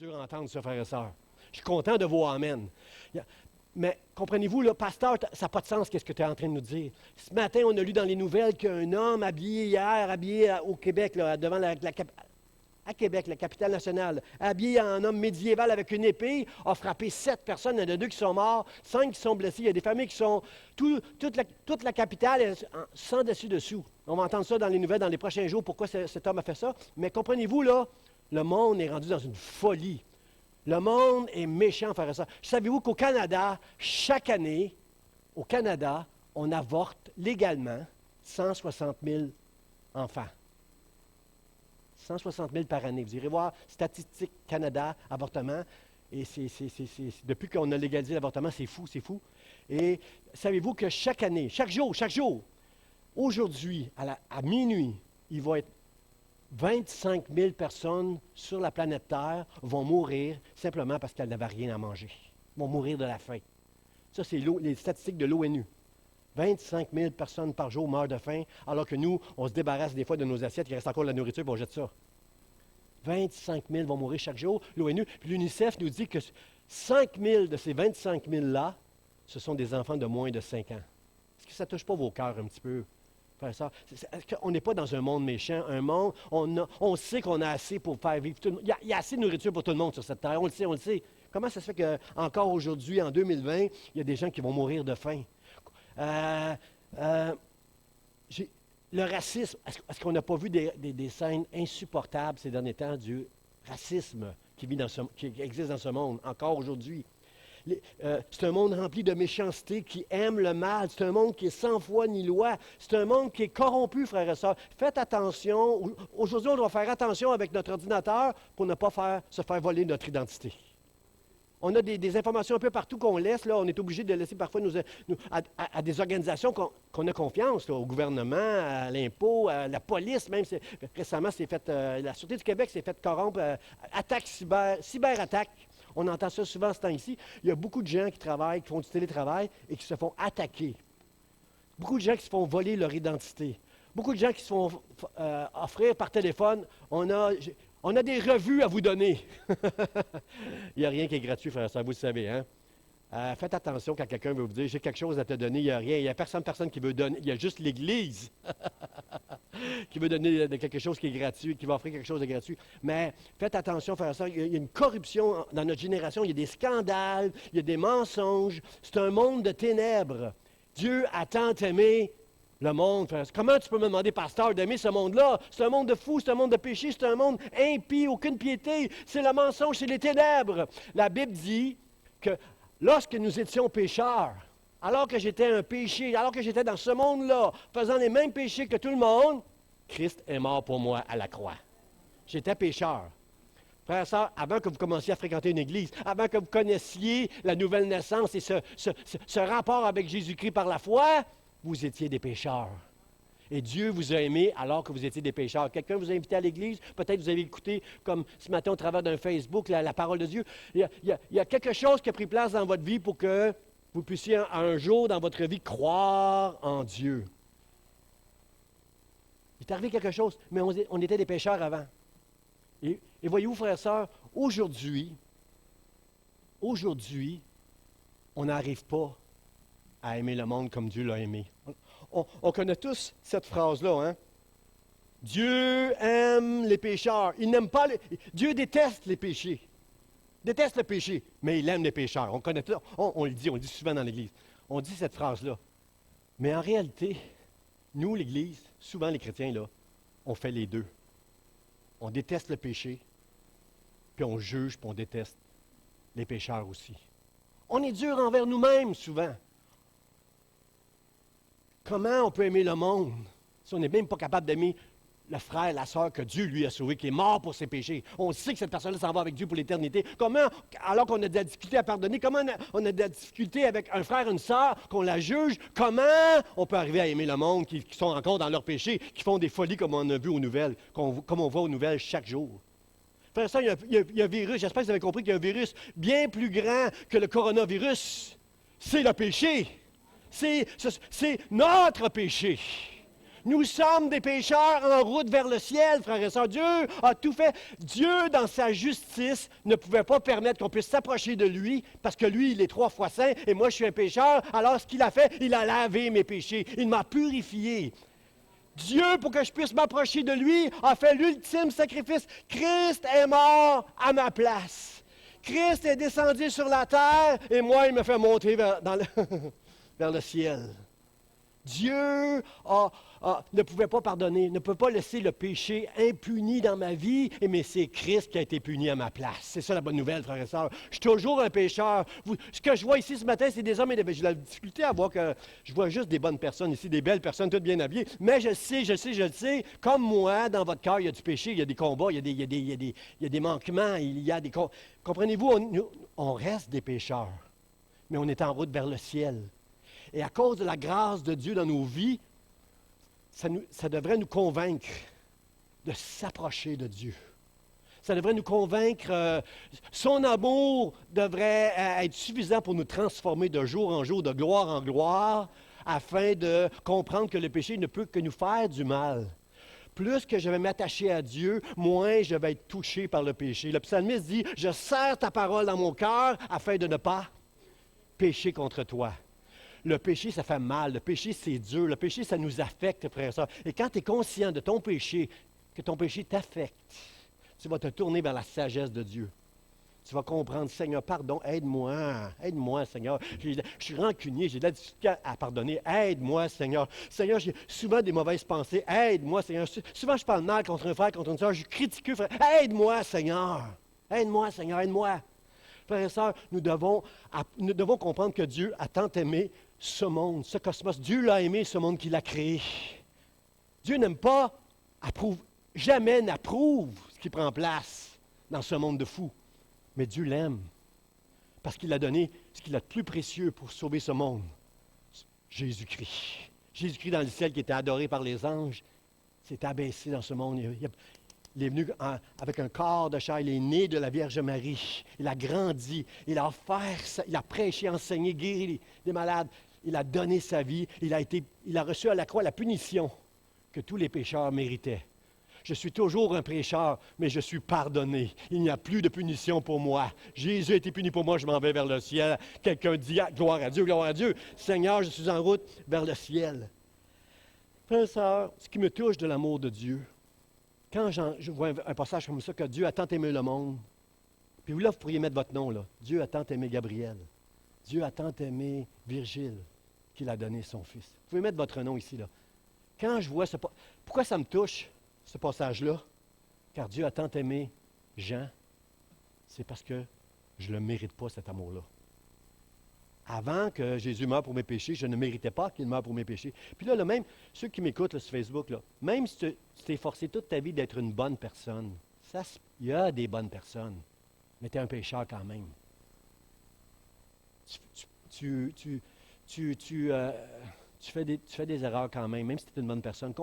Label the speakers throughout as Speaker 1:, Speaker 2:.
Speaker 1: dur à entendre ça, frères et sœurs. Je suis content de vos amen. Mais comprenez-vous, là, pasteur, ça n'a pas de sens, qu'est-ce que tu es en train de nous dire. Ce matin, on a lu dans les nouvelles qu'un homme habillé au Québec, là, devant à Québec, la capitale nationale, habillé en homme médiéval avec une épée, a frappé 7 personnes. Il y en a 2 qui sont morts, 5 qui sont blessés. Il y a des familles qui sont... toute la capitale est sans dessus-dessous. On va entendre ça dans les nouvelles dans les prochains jours, pourquoi cet homme a fait ça. Mais comprenez-vous, là, le monde est rendu dans une folie. Le monde est méchant, frère et sœur. Savez-vous qu'au Canada, chaque année, au Canada, on avorte légalement 160 000 enfants. 160 000 par année. Vous irez voir Statistique Canada, avortement. Et depuis qu'on a légalisé l'avortement, c'est fou, c'est fou. Et savez-vous que chaque année, chaque jour, aujourd'hui, à minuit, il va être 25 000 personnes sur la planète Terre vont mourir simplement parce qu'elles n'avaient rien à manger. Vont mourir de la faim. Ça, c'est les statistiques de l'ONU. 25 000 personnes par jour meurent de faim, alors que nous, on se débarrasse des fois de nos assiettes, il reste encore de la nourriture, puis on jette ça. 25 000 vont mourir chaque jour. L'ONU, puis l'UNICEF nous dit que 5 000 de ces 25 000-là, ce sont des enfants de moins de 5 ans. Est-ce que ça ne touche pas vos cœurs un petit peu? On n'est pas dans un monde méchant, un monde, on sait qu'on a assez pour faire vivre tout le monde. Il y a assez de nourriture pour tout le monde sur cette terre, on le sait. Comment ça se fait qu'encore aujourd'hui, en 2020, il y a des gens qui vont mourir de faim? Le racisme, est-ce qu'on n'a pas vu des scènes insupportables ces derniers temps du racisme qui existe dans ce monde, encore aujourd'hui? C'est un monde rempli de méchanceté qui aime le mal. C'est un monde qui est sans foi ni loi. C'est un monde qui est corrompu, frères et sœurs. Faites attention. Aujourd'hui, on doit faire attention avec notre ordinateur pour ne pas se faire voler notre identité. On a des informations un peu partout qu'on laisse. Là. On est obligé de laisser parfois à des organisations qu'on a confiance, là, au gouvernement, à l'impôt, à la police. Même récemment, la Sûreté du Québec s'est fait corrompre. Cyberattaque. On entend ça souvent ce temps-ci. Il y a beaucoup de gens qui travaillent, qui font du télétravail et qui se font attaquer. Beaucoup de gens qui se font voler leur identité. Beaucoup de gens qui se font offrir par téléphone. On a des revues à vous donner. Il n'y a rien qui est gratuit, frère, ça vous le savez, hein? Faites attention quand quelqu'un veut vous dire « j'ai quelque chose à te donner », il n'y a rien. Il n'y a personne qui veut donner. Il y a juste l'Église qui veut donner quelque chose qui est gratuit, qui va offrir quelque chose de gratuit. Mais faites attention, frère et sœur, il y a une corruption dans notre génération, il y a des scandales, il y a des mensonges. C'est un monde de ténèbres. Dieu a tant aimé le monde. Frère. Comment tu peux me demander, pasteur, d'aimer ce monde-là? C'est un monde de fous, c'est un monde de péché, c'est un monde impie, aucune piété. C'est le mensonge, c'est les ténèbres. La Bible dit que lorsque nous étions pécheurs, alors que j'étais un péché, alors que j'étais dans ce monde-là, faisant les mêmes péchés que tout le monde, Christ est mort pour moi à la croix. J'étais pécheur. Frères et sœurs, avant que vous commenciez à fréquenter une église, avant que vous connaissiez la nouvelle naissance et ce rapport avec Jésus-Christ par la foi, vous étiez des pécheurs. Et Dieu vous a aimé alors que vous étiez des pécheurs. Quelqu'un vous a invité à l'église, peut-être vous avez écouté, comme ce matin au travers d'un Facebook, la parole de Dieu. Il y a quelque chose qui a pris place dans votre vie pour que vous puissiez un jour dans votre vie croire en Dieu. Il est arrivé quelque chose, mais on était des pécheurs avant. Et voyez-vous, frères et sœurs, aujourd'hui, on n'arrive pas à aimer le monde comme Dieu l'a aimé. On connaît tous cette phrase-là, hein? Dieu aime les pécheurs. Il n'aime pas Dieu déteste les péchés. Déteste le péché, mais il aime les pécheurs. On connaît ça. On le dit souvent dans l'Église. On dit cette phrase-là. Mais en réalité, nous, l'Église, souvent les chrétiens, là, on fait les deux. On déteste le péché, puis on juge, puis on déteste les pécheurs aussi. On est dur envers nous-mêmes, souvent. Comment on peut aimer le monde si on n'est même pas capable d'aimer le frère, la sœur que Dieu lui a sauvé, qui est mort pour ses péchés? On sait que cette personne-là s'en va avec Dieu pour l'éternité. Comment, alors qu'on a de la difficulté à pardonner, comment on a de la difficulté avec un frère, une sœur, qu'on la juge, comment on peut arriver à aimer le monde qui sont encore dans leurs péchés, qui font des folies comme on a vu aux nouvelles, comme on voit aux nouvelles chaque jour? Frère, ça, il y a un virus, j'espère que vous avez compris qu'il y a un virus bien plus grand que le coronavirus. C'est le péché. C'est notre péché. Nous sommes des pécheurs en route vers le ciel, frères et sœurs. Dieu a tout fait. Dieu, dans sa justice, ne pouvait pas permettre qu'on puisse s'approcher de lui, parce que lui, il est 3 fois saint, et moi, je suis un pécheur. Alors, ce qu'il a fait, il a lavé mes péchés. Il m'a purifié. Dieu, pour que je puisse m'approcher de lui, a fait l'ultime sacrifice. Christ est mort à ma place. Christ est descendu sur la terre, et moi, il me fait monter vers le ciel. Dieu ne pouvait pas pardonner, ne peut pas laisser le péché impuni dans ma vie, mais c'est Christ qui a été puni à ma place. C'est ça la bonne nouvelle, frères et sœurs. Je suis toujours un pécheur. Ce que je vois ici ce matin, c'est des hommes et des femmes. J'ai la difficulté à voir que je vois juste des bonnes personnes ici, des belles personnes, toutes bien habillées. Mais je sais, comme moi, dans votre cœur, il y a du péché, il y a des combats, il y a des manquements, comprenez-vous, on reste des pécheurs, mais on est en route vers le ciel. Et à cause de la grâce de Dieu dans nos vies, ça devrait nous convaincre de s'approcher de Dieu. Ça devrait nous convaincre, son amour devrait être suffisant pour nous transformer de jour en jour, de gloire en gloire, afin de comprendre que le péché ne peut que nous faire du mal. Plus que je vais m'attacher à Dieu, moins je vais être touché par le péché. Le psalmiste dit, « Je serre ta parole dans mon cœur afin de ne pas pécher contre toi. » Le péché, ça fait mal. Le péché, c'est dur. Le péché, ça nous affecte, frères et sœurs. Et quand tu es conscient de ton péché, que ton péché t'affecte, tu vas te tourner vers la sagesse de Dieu. Tu vas comprendre, Seigneur, pardon, aide-moi, Seigneur. Je suis rancunier, j'ai de la difficulté à pardonner. Aide-moi, Seigneur. Seigneur, j'ai souvent des mauvaises pensées. Aide-moi, Seigneur. Souvent, je parle mal contre un frère, contre une soeur. Je suis critiqueux, frère. Aide-moi, Seigneur. Aide-moi, Seigneur, aide-moi. Frères et sœurs, nous devons comprendre que Dieu a tant aimé ce monde, ce cosmos. Dieu l'a aimé, ce monde qu'il a créé. Dieu n'aime pas, jamais n'approuve ce qui prend place dans ce monde de fous. Mais Dieu l'aime parce qu'il a donné ce qu'il a de plus précieux pour sauver ce monde. Jésus-Christ. Jésus-Christ dans le ciel qui était adoré par les anges, s'est abaissé dans ce monde. Il est venu avec un corps de chair, il est né de la Vierge Marie. Il a grandi, il a prêché, enseigné, guéri les malades. Il a donné sa vie, il a reçu à la croix la punition que tous les pécheurs méritaient. Je suis toujours un pécheur, mais je suis pardonné. Il n'y a plus de punition pour moi. Jésus a été puni pour moi, je m'en vais vers le ciel. Quelqu'un dit, gloire à Dieu, gloire à Dieu. Seigneur, je suis en route vers le ciel. Frères et sœurs, ce qui me touche de l'amour de Dieu, quand je vois un passage comme ça, que Dieu a tant aimé le monde, puis là, vous pourriez mettre votre nom, là. Dieu a tant aimé Gabriel. Dieu a tant aimé Virgile qu'il a donné son fils. Vous pouvez mettre votre nom ici, là. Quand je vois pourquoi ça me touche, ce passage-là? Car Dieu a tant aimé Jean, c'est parce que je ne le mérite pas, cet amour-là. Avant que Jésus meure pour mes péchés, je ne méritais pas qu'il meure pour mes péchés. Puis là, même ceux qui m'écoutent là, sur Facebook, là, même si tu t'es forcé toute ta vie d'être une bonne personne, il y a des bonnes personnes, mais tu es un pécheur quand même. Tu fais des erreurs quand même si tu es une bonne personne.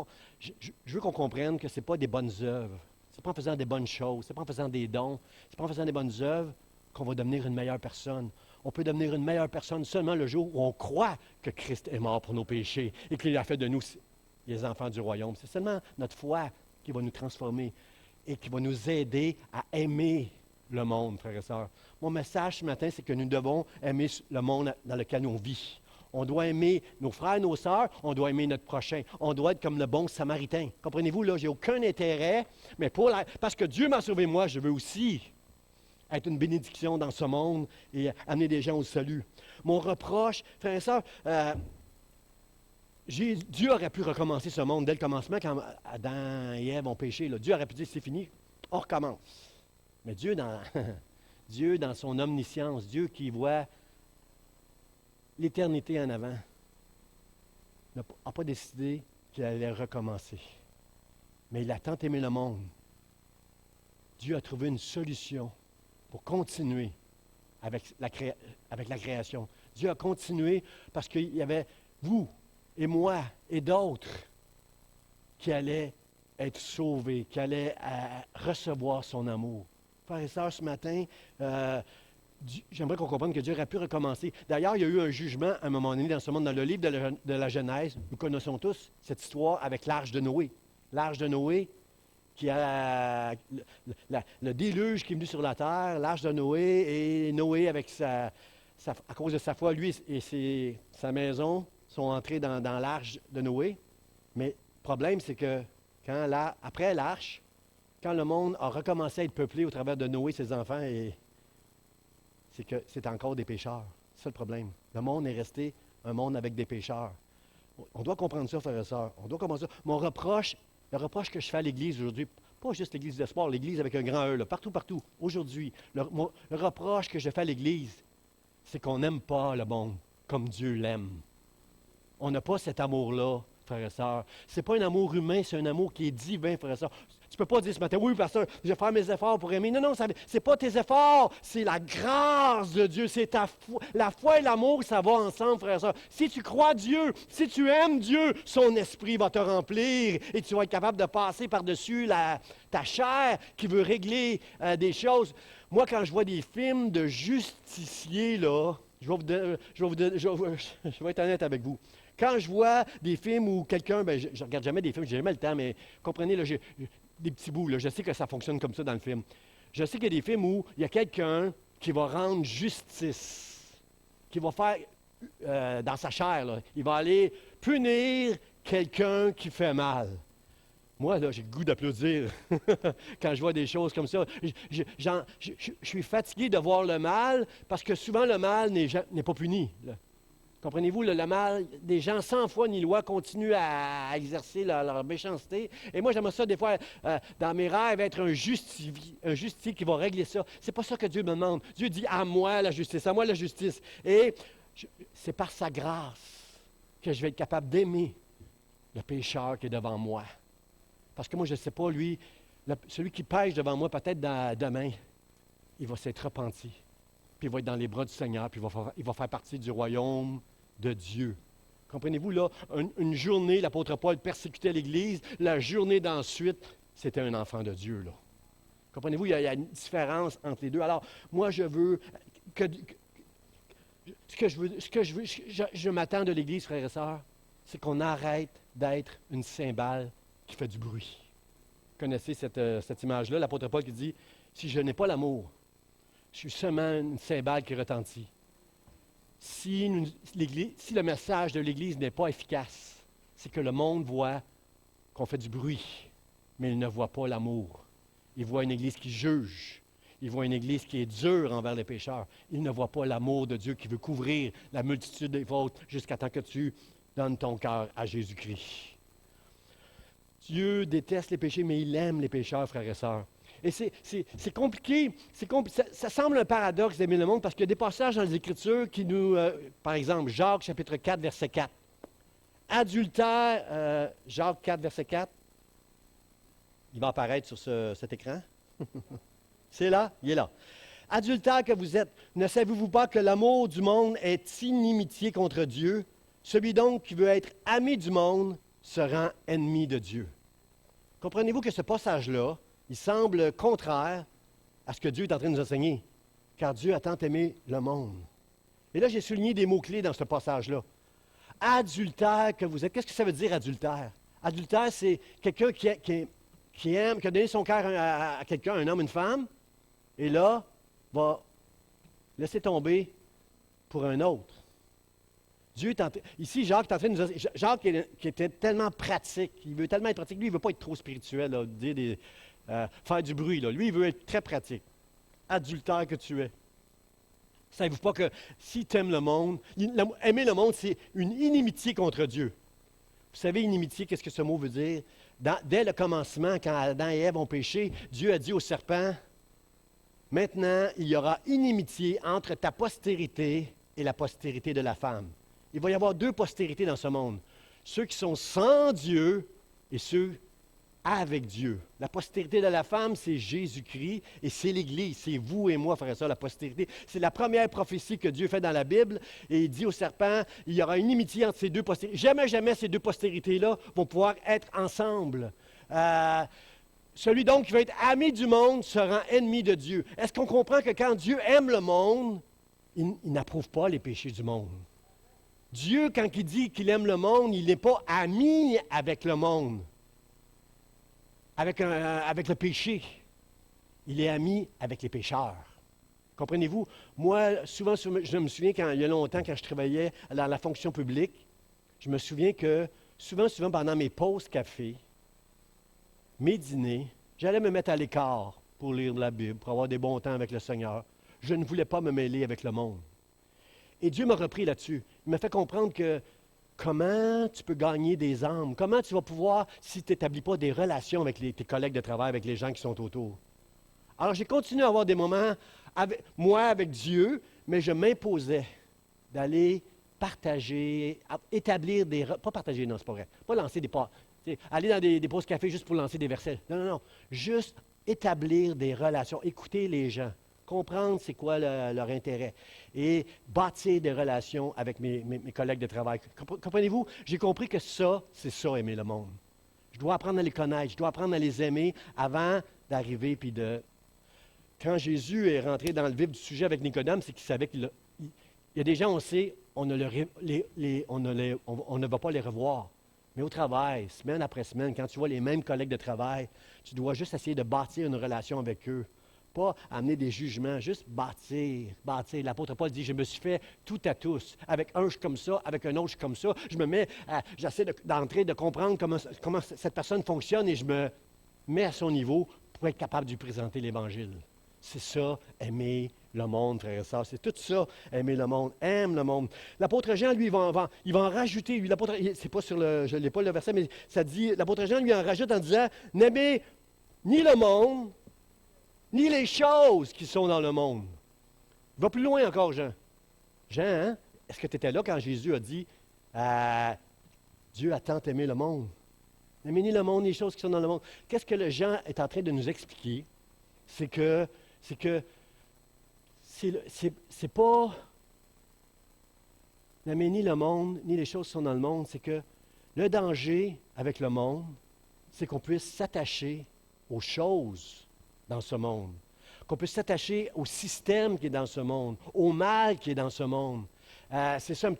Speaker 1: Je veux qu'on comprenne que ce n'est pas des bonnes œuvres. Ce n'est pas en faisant des bonnes choses, ce n'est pas en faisant des dons, ce n'est pas en faisant des bonnes œuvres qu'on va devenir une meilleure personne. On peut devenir une meilleure personne seulement le jour où on croit que Christ est mort pour nos péchés et qu'il a fait de nous les enfants du royaume. C'est seulement notre foi qui va nous transformer et qui va nous aider à aimer le monde, frères et sœurs. Mon message ce matin, c'est que nous devons aimer le monde dans lequel on vit. On doit aimer nos frères et nos sœurs, on doit aimer notre prochain. On doit être comme le bon samaritain. Comprenez-vous, là, j'ai aucun intérêt, mais parce que Dieu m'a sauvé moi, je veux aussi être une bénédiction dans ce monde et amener des gens au salut. Mon reproche, frères et sœurs, Dieu aurait pu recommencer ce monde dès le commencement quand Adam et Ève ont péché. Là. Dieu aurait pu dire, c'est fini, on recommence. Mais Dieu, dans son omniscience, Dieu qui voit l'éternité en avant, n'a pas décidé qu'il allait recommencer. Mais il a tant aimé le monde. Dieu a trouvé une solution pour continuer avec la création. Dieu a continué parce qu'il y avait vous et moi et d'autres qui allaient être sauvés, qui allaient recevoir son amour. Frères et sœurs, ce matin, J'aimerais qu'on comprenne que Dieu aurait pu recommencer. D'ailleurs, il y a eu un jugement à un moment donné dans ce monde, dans le livre de la Genèse. Nous connaissons tous cette histoire avec l'arche de Noé. L'arche de Noé, qui a le déluge qui est venu sur la terre, l'arche de Noé, et Noé, avec à cause de sa foi, lui et sa maison sont entrés dans l'arche de Noé. Mais le problème, c'est que après l'arche, quand le monde a recommencé à être peuplé au travers de Noé et ses enfants, c'est que c'est encore des pécheurs. C'est ça le problème. Le monde est resté un monde avec des pécheurs. On doit comprendre ça, frères et sœurs. On doit comprendre ça. Le reproche que je fais à l'Église aujourd'hui, pas juste l'Église d'espoir, l'Église avec un grand E, là, partout, aujourd'hui, le reproche que je fais à l'Église, c'est qu'on n'aime pas le monde comme Dieu l'aime. On n'a pas cet amour-là, frères et sœurs. Ce n'est pas un amour humain, c'est un amour qui est divin, frères et sœurs. Tu ne peux pas dire ce matin, oui, pasteur, je vais faire mes efforts pour aimer. Non, non, ce n'est pas tes efforts, c'est la grâce de Dieu, c'est ta foi. La foi et l'amour, ça va ensemble, frères et sœurs. Si tu crois Dieu, si tu aimes Dieu, son esprit va te remplir et tu vas être capable de passer par-dessus ta chair qui veut régler des choses. Moi, quand je vois des films de justiciers, là, je vais être honnête avec vous. Quand je vois des films où quelqu'un, je ne regarde jamais des films, je n'ai jamais le temps, mais comprenez, là, des petits bouts, là, je sais que ça fonctionne comme ça dans le film. Je sais qu'il y a des films où il y a quelqu'un qui va rendre justice, qui va faire dans sa chair, là, il va aller punir quelqu'un qui fait mal. Moi, là, j'ai le goût d'applaudir quand je vois des choses comme ça. Je suis fatigué de voir le mal parce que souvent le mal n'est pas puni. Là. Comprenez-vous, le mal des gens sans foi ni loi continuent à exercer leur méchanceté. Et moi, j'aimerais ça des fois, dans mes rêves, être un justicier qui va régler ça. C'est pas ça que Dieu me demande. Dieu dit à moi la justice, à moi la justice. Et c'est par sa grâce que je vais être capable d'aimer le pécheur qui est devant moi. Parce que moi, je ne sais pas, lui, celui qui pêche devant moi, peut-être demain, il va s'être repenti. Puis il va être dans les bras du Seigneur, puis il va faire partie du royaume de Dieu. Comprenez-vous, là, une journée, l'apôtre Paul persécutait l'Église, la journée d'ensuite, c'était un enfant de Dieu, là. Comprenez-vous, il y a une différence entre les deux. Alors, moi, je veux je m'attends de l'Église, frères et sœurs, c'est qu'on arrête d'être une cymbale qui fait du bruit. Vous connaissez cette image-là, l'apôtre Paul qui dit, si je n'ai pas l'amour, je suis seulement une cymbale qui retentit. Si le message de l'Église n'est pas efficace, c'est que le monde voit qu'on fait du bruit, mais il ne voit pas l'amour. Il voit une Église qui juge. Il voit une Église qui est dure envers les pécheurs. Il ne voit pas l'amour de Dieu qui veut couvrir la multitude des fautes jusqu'à temps que tu donnes ton cœur à Jésus-Christ. Dieu déteste les péchés, mais il aime les pécheurs, frères et sœurs. Et c'est compliqué. Ça semble un paradoxe d'aimer le monde parce qu'il y a des passages dans les Écritures qui nous... par exemple, Jacques, chapitre 4, verset 4. Adultère, Jacques 4, verset 4. Il va apparaître sur cet écran. C'est là? Il est là. Adultère que vous êtes, ne savez-vous pas que l'amour du monde est inimitié contre Dieu? Celui donc qui veut être ami du monde se rend ennemi de Dieu. Comprenez-vous que ce passage-là, il semble contraire à ce que Dieu est en train de nous enseigner, car Dieu a tant aimé le monde. Et là, j'ai souligné des mots-clés dans ce passage-là. Adultère que vous êtes. Qu'est-ce que ça veut dire, adultère? Adultère, c'est quelqu'un qui aime, qui a donné son cœur à quelqu'un, un homme, une femme, et là, va laisser tomber pour un autre. Dieu est ici, Jacques est en train de nous enseigner. Jacques, qui était tellement pratique, il veut tellement être pratique. Lui, il ne veut pas être trop spirituel, là, faire du bruit. Là. Lui, il veut être très pratique. Adultère que tu es. Savez-vous pas que si tu aimes le monde, aimer le monde, c'est une inimitié contre Dieu. Vous savez, inimitié, qu'est-ce que ce mot veut dire? Dès le commencement, quand Adam et Ève ont péché, Dieu a dit au serpent, « Maintenant, il y aura inimitié entre ta postérité et la postérité de la femme. » Il va y avoir deux postérités dans ce monde. Ceux qui sont sans Dieu et ceux avec Dieu. La postérité de la femme, c'est Jésus-Christ et c'est l'Église. C'est vous et moi, frères et sœurs, la postérité. C'est la première prophétie que Dieu fait dans la Bible. Et il dit au serpent, il y aura une inimitié entre ces deux postérités. Jamais ces deux postérités-là vont pouvoir être ensemble. Celui donc qui veut être ami du monde se rend ennemi de Dieu. Est-ce qu'on comprend que quand Dieu aime le monde, il n'approuve pas les péchés du monde? Dieu, quand il dit qu'il aime le monde, il n'est pas ami avec le monde, avec le péché. Il est ami avec les pécheurs. Comprenez-vous? Moi, souvent, je me souviens, il y a longtemps, quand je travaillais dans la fonction publique, je me souviens que souvent, pendant mes pauses café, mes dîners, j'allais me mettre à l'écart pour lire la Bible, pour avoir des bons temps avec le Seigneur. Je ne voulais pas me mêler avec le monde. Et Dieu m'a repris là-dessus. Il m'a fait comprendre que comment tu peux gagner des âmes, comment tu vas pouvoir, si tu n'établis pas des relations avec tes collègues de travail, avec les gens qui sont autour. Alors, j'ai continué à avoir des moments, avec Dieu, mais je m'imposais d'aller partager, établir des... Pas partager, non, c'est pas vrai. Pas lancer des... Aller dans des pauses café juste pour lancer des versets. Non, non, non. Juste établir des relations, écouter les gens, comprendre c'est quoi leur intérêt et bâtir des relations avec mes collègues de travail. Comprenez-vous? J'ai compris que ça, c'est ça, aimer le monde. Je dois apprendre à les connaître, je dois apprendre à les aimer avant d'arriver puis de... Quand Jésus est rentré dans le vif du sujet avec Nicodème, c'est qu'il savait qu'il... Il y a des gens, on sait, on ne va pas les revoir. Mais au travail, semaine après semaine, quand tu vois les mêmes collègues de travail, tu dois juste essayer de bâtir une relation avec eux. Pas amener des jugements, juste bâtir. L'apôtre Paul dit, je me suis fait tout à tous. Avec un, je suis comme ça, avec un autre, je suis comme ça. J'essaie d'entrer, de comprendre comment cette personne fonctionne et je me mets à son niveau pour être capable de lui présenter l'Évangile. C'est ça, aimer le monde, frères et sœurs. C'est tout ça, aimer le monde. Aime le monde. L'apôtre Jean, lui, il va en rajouter. C'est pas je ne l'ai pas le verset, mais ça dit, l'apôtre Jean lui en rajoute en disant, n'aimez ni le monde, ni les choses qui sont dans le monde. Il va plus loin encore, Jean. Jean, hein? Est-ce que tu étais là quand Jésus a dit, Dieu a tant aimé le monde? N'aimez ni le monde, ni les choses qui sont dans le monde. Qu'est-ce que le Jean est en train de nous expliquer? C'est que c'est pas n'aimer ni le monde, ni les choses qui sont dans le monde, c'est que le danger avec le monde, c'est qu'on puisse s'attacher aux choses dans ce monde, qu'on puisse s'attacher au système qui est dans ce monde, au mal qui est dans ce monde. C'est ça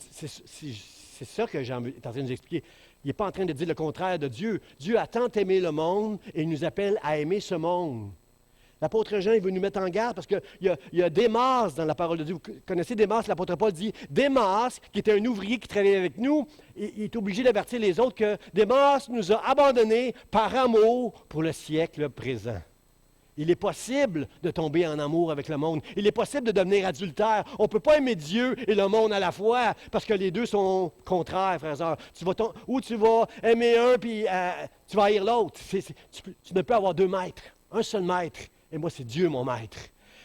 Speaker 1: que Jean est en train de nous expliquer. Il n'est pas en train de dire le contraire de Dieu. Dieu a tant aimé le monde et il nous appelle à aimer ce monde. L'apôtre Jean, il veut nous mettre en garde parce qu'il y a Démas dans la parole de Dieu. Vous connaissez Démas, l'apôtre Paul dit, Démas, qui était un ouvrier qui travaillait avec nous, il est obligé d'avertir les autres que Démas nous a abandonnés par amour pour le siècle présent. Il est possible de tomber en amour avec le monde. Il est possible de devenir adultère. On ne peut pas aimer Dieu et le monde à la fois parce que les deux sont contraires, frères et sœurs. Ou tu vas aimer un puis tu vas haïr l'autre. Tu ne peux avoir deux maîtres, un seul maître. Et moi, c'est Dieu mon maître.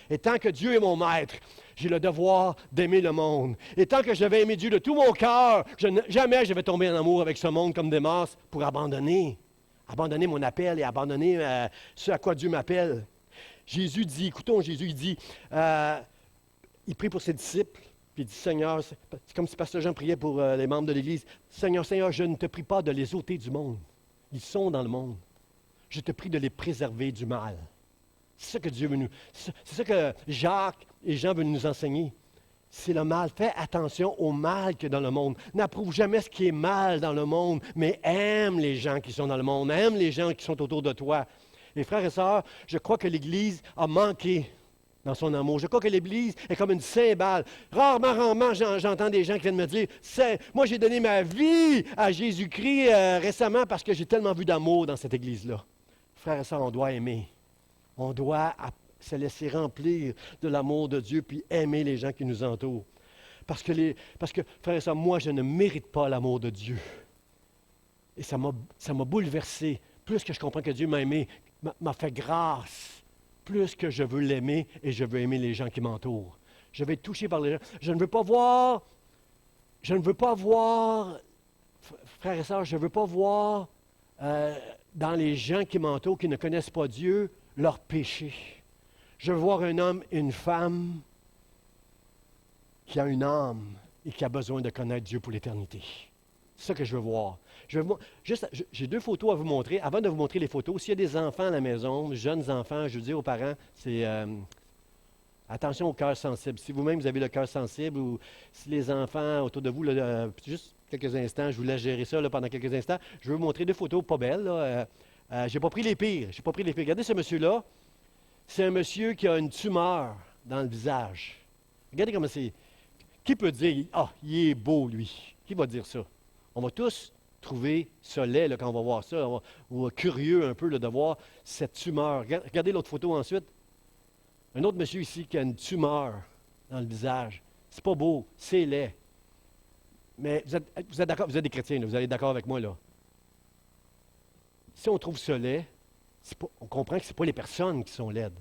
Speaker 1: Et tant que Dieu est mon maître, j'ai le devoir d'aimer le monde. Et tant que je vais aimer Dieu de tout mon cœur, jamais je vais tomber en amour avec ce monde comme Démas pour abandonner mon appel et abandonner ce à quoi Dieu m'appelle. Jésus dit, écoutons, Jésus il dit, il prie pour ses disciples, puis il dit, Seigneur, c'est comme si Pasteur Jean priait pour les membres de l'Église, Seigneur, je ne te prie pas de les ôter du monde. Ils sont dans le monde. Je te prie de les préserver du mal. C'est ça que Dieu veut c'est ça que Jacques et Jean veulent nous enseigner. C'est le mal. Fais attention au mal qu'il y a dans le monde. N'approuve jamais ce qui est mal dans le monde, mais aime les gens qui sont dans le monde. Aime les gens qui sont autour de toi. Et frères et sœurs, je crois que l'Église a manqué dans son amour. Je crois que l'Église est comme une cymbale. Rarement, j'entends des gens qui viennent me dire, moi j'ai donné ma vie à Jésus-Christ récemment parce que j'ai tellement vu d'amour dans cette Église-là. Frères et sœurs, on doit aimer. On doit se laisser remplir de l'amour de Dieu puis aimer les gens qui nous entourent. Parce que, frères et sœurs, moi, je ne mérite pas l'amour de Dieu. Et ça m'a bouleversé. Plus que je comprends que Dieu m'a aimé, m'a fait grâce. Plus que je veux l'aimer et je veux aimer les gens qui m'entourent. Je vais être touché par les gens. Je ne veux pas voir, frères et sœurs, je ne veux pas voir dans les gens qui m'entourent, qui ne connaissent pas Dieu, leur péché. Je veux voir un homme et une femme qui a une âme et qui a besoin de connaître Dieu pour l'éternité. C'est ça que je veux voir. J'ai 2 photos à vous montrer. Avant de vous montrer les photos, s'il y a des enfants à la maison, jeunes enfants, je veux dire aux parents, c'est attention au cœur sensible. Si vous-même vous avez le cœur sensible ou si les enfants autour de vous, là, juste quelques instants, je vous laisse gérer ça là, pendant quelques instants. Je vais vous montrer 2 photos pas belles. Là. J'ai pas pris les pires. J'ai pas pris les pires. Regardez ce monsieur-là. C'est un monsieur qui a une tumeur dans le visage. Regardez comment c'est. Qui peut dire, ah, il est beau, lui? Qui va dire ça? On va tous trouver ça laid là, quand on va voir ça, ou curieux un peu là, de voir cette tumeur. Regardez l'autre photo ensuite. Un autre monsieur ici qui a une tumeur dans le visage. C'est pas beau, c'est laid. Mais vous êtes d'accord, vous êtes des chrétiens, là, vous allez être d'accord avec moi là. Si on trouve ça laid, on comprend que ce n'est pas les personnes qui sont laides.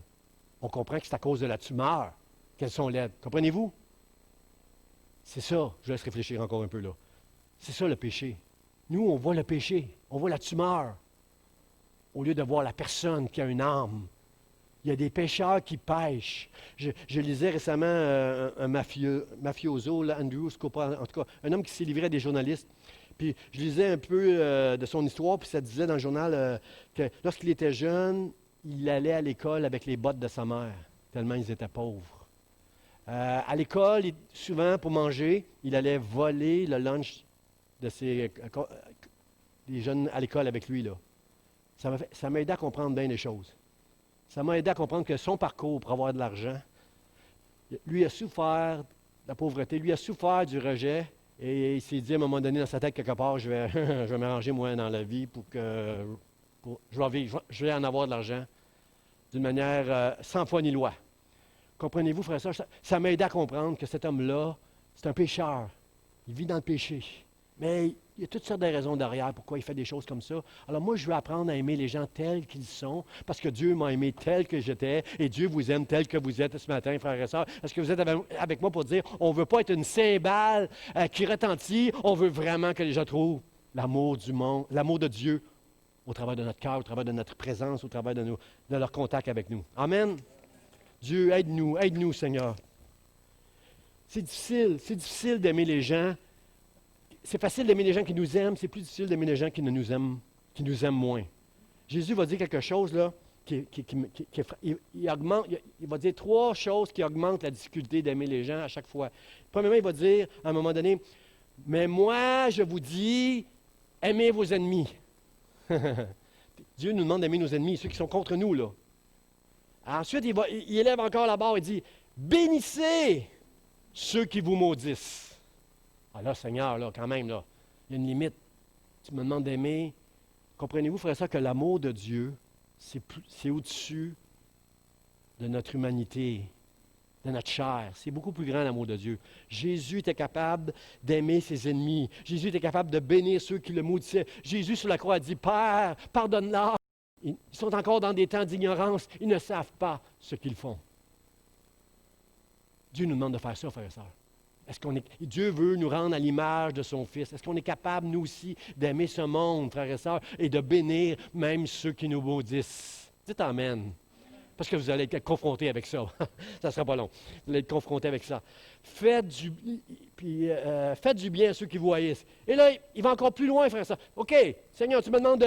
Speaker 1: On comprend que c'est à cause de la tumeur qu'elles sont laides. Comprenez-vous? C'est ça, je laisse réfléchir encore un peu là. C'est ça le péché. Nous, on voit le péché, on voit la tumeur, au lieu de voir la personne qui a une âme. Il y a des pécheurs qui pêchent. Je lisais récemment un mafioso, là, Andrew Scopa, en tout cas, un homme qui s'est livré à des journalistes. Puis je lisais un peu de son histoire, puis ça disait dans le journal que lorsqu'il était jeune, il allait à l'école avec les bottes de sa mère, tellement ils étaient pauvres. À l'école, souvent, pour manger, il allait voler le lunch de des jeunes à l'école avec lui. Là. Ça m'a aidé à comprendre bien les choses. Ça m'a aidé à comprendre que son parcours pour avoir de l'argent, lui a souffert de la pauvreté, lui a souffert du rejet, et il s'est dit à un moment donné dans sa tête quelque part, je vais m'arranger moi dans la vie pour que je vais vivre, je vais en avoir de l'argent d'une manière sans foi ni loi. Comprenez-vous, frère et sœur, ça m'a aidé à comprendre que cet homme-là, c'est un pécheur. Il vit dans le péché. Mais il y a toutes sortes de raisons derrière pourquoi il fait des choses comme ça. Alors moi, je veux apprendre à aimer les gens tels qu'ils sont, parce que Dieu m'a aimé tel que j'étais, et Dieu vous aime tel que vous êtes ce matin, frères et sœurs. Est-ce que vous êtes avec moi pour dire, on ne veut pas être une cymbale qui retentit, on veut vraiment que les gens trouvent l'amour du monde, l'amour de Dieu au travers de notre cœur, au travers de notre présence, au travers de leur contact avec nous. Amen. Dieu, aide-nous, Seigneur. C'est difficile d'aimer les gens. C'est facile d'aimer les gens qui nous aiment, c'est plus difficile d'aimer les gens qui nous aiment moins. Jésus va dire quelque chose là, il va dire 3 choses qui augmentent la difficulté d'aimer les gens à chaque fois. Premièrement, il va dire à un moment donné, mais moi, je vous dis, aimez vos ennemis. Dieu nous demande d'aimer nos ennemis, ceux qui sont contre nous là. Ensuite, il élève encore la barre et dit, bénissez ceux qui vous maudissent. Ah là, Seigneur, là, quand même, là, il y a une limite. Tu me demandes d'aimer. Comprenez-vous, frère et sœur, que l'amour de Dieu, c'est au-dessus de notre humanité, de notre chair. C'est beaucoup plus grand, l'amour de Dieu. Jésus était capable d'aimer ses ennemis. Jésus était capable de bénir ceux qui le maudissaient. Jésus, sur la croix, a dit, Père, pardonne-leur. Ils sont encore dans des temps d'ignorance. Ils ne savent pas ce qu'ils font. Dieu nous demande de faire ça, frères et sœurs. Dieu veut nous rendre à l'image de son Fils. Est-ce qu'on est capable, nous aussi, d'aimer ce monde, frères et sœurs, et de bénir même ceux qui nous maudissent? Dites Amen. Parce que vous allez être confrontés avec ça. Ça ne sera pas long. Vous allez être confrontés avec ça. Faites du bien à ceux qui vous haïssent. Et là, il va encore plus loin, frère et sœurs. OK, Seigneur, tu me demandes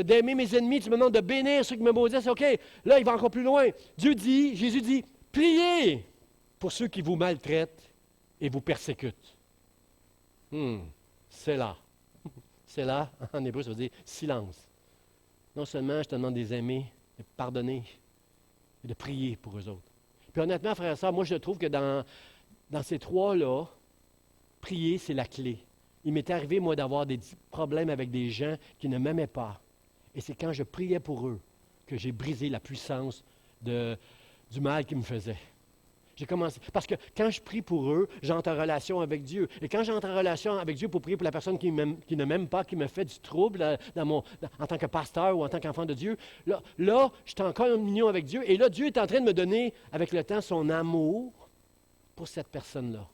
Speaker 1: d'aimer mes ennemis, tu me demandes de bénir ceux qui me maudissent. OK, là, il va encore plus loin. Jésus dit, priez pour ceux qui vous maltraitent et vous persécutent. C'est là. C'est là, en hébreu, ça veut dire silence. Non seulement je te demande de les aimer, de pardonner et de prier pour eux autres. Puis honnêtement, frères et sœurs, moi je trouve que dans ces 3-là, prier, c'est la clé. Il m'est arrivé, moi, d'avoir des problèmes avec des gens qui ne m'aimaient pas. Et c'est quand je priais pour eux que j'ai brisé la puissance du mal qu'ils me faisaient. J'ai commencé. Parce que quand je prie pour eux, j'entre en relation avec Dieu. Et quand j'entre en relation avec Dieu pour prier pour la personne qui ne m'aime pas, qui me fait du trouble en tant que pasteur ou en tant qu'enfant de Dieu, là, je suis en communion avec Dieu. Et là, Dieu est en train de me donner, avec le temps, son amour pour cette personne-là.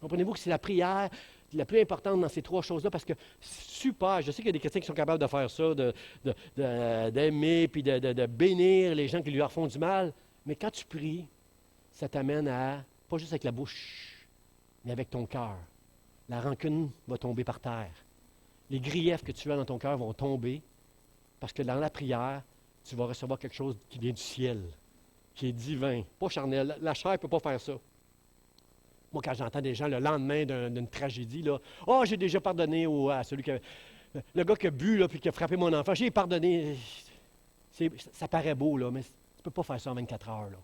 Speaker 1: Comprenez-vous que c'est la prière la plus importante dans ces 3 choses-là, parce que super, je sais qu'il y a des chrétiens qui sont capables de faire ça, d'aimer, puis de bénir les gens qui lui font du mal. Mais quand tu pries, ça t'amène à, pas juste avec la bouche, mais avec ton cœur. la rancune va tomber par terre. Les griefs que tu as dans ton cœur vont tomber parce que dans la prière, tu vas recevoir quelque chose qui vient du ciel, qui est divin, pas charnel. La chair ne peut pas faire ça. Moi, quand j'entends des gens le lendemain d'une tragédie, là, « Oh, j'ai déjà pardonné à celui qui a... Le gars qui a bu et qui a frappé mon enfant, j'ai pardonné. » Ça paraît beau, là, mais tu ne peux pas faire ça en 24 heures. Là.